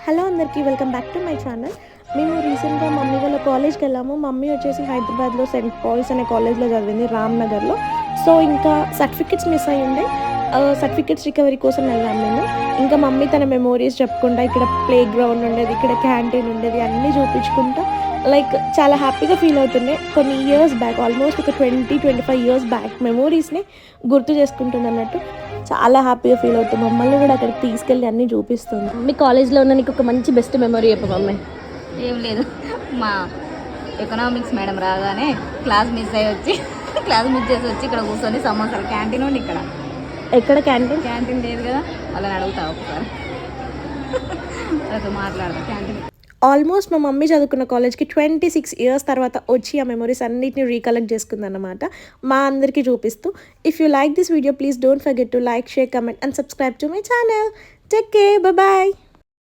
Hello అందరికీ welcome back to my channel. మేము రీసెంట్గా మమ్మీ వాళ్ళ కాలేజ్కి వెళ్ళాము. మమ్మీ వచ్చేసి హైదరాబాద్లో సెయింట్ పాల్స్ అనే కాలేజ్లో చదివింది, రామ్నగర్లో. సో ఇంకా సర్టిఫికెట్స్ మిస్ అయ్యి ఉండే, సర్టిఫికెట్స్ రికవరీ కోసం వెళ్ళాము మేము. ఇంకా మమ్మీ తన మెమోరీస్ చెప్పుకుంటా, ఇక్కడ ప్లే గ్రౌండ్ ఉండేది, ఇక్కడ క్యాంటీన్ ఉండేది, అన్నీ చూపించుకుంటా లైక్ చాలా హ్యాపీగా ఫీల్ అవుతుండే. కొన్ని ఇయర్స్ బ్యాక్, ఆల్మోస్ట్ ఒక 20-25 ఇయర్స్ బ్యాక్ మెమోరీస్ని గుర్తు చేసుకుంటుంది అన్నట్టు. చాలా హ్యాపీగా ఫీల్ అవుతుంది. మమ్మల్ని కూడా అక్కడికి తీసుకెళ్ళి అన్నీ చూపిస్తుంది. మీ కాలేజ్లో ఉన్న నీకు ఒక మంచి బెస్ట్ మెమరీ చెప్పు మమ్మీ. ఏం లేదు, మా ఎకనామిక్స్ మేడం రాగానే క్లాస్ మిస్ చేసి వచ్చి ఇక్కడ కూర్చొని సమోసాలు క్యాంటీన్ ఉండి ఇక్కడ ఎక్కడ క్యాంటీన్? క్యాంటీన్ లేదు కదా, వాళ్ళని అడుగుతా ఒకసారి వాళ్ళతో మాట్లాడతా క్యాంటీన్. ఆల్మోస్ట్ మా మమ్మీ చదువుకున్న కాలేజ్కి 26 ఇయర్స్ తర్వాత వచ్చి ఆ మెమరీస్ అన్నిటిని రీకలెక్ట్ చేసుకుందన్నమాట, మా అందరికీ చూపిస్తూ. If you like this video please don't forget to like, share, comment and subscribe to my channel. Take care, bye.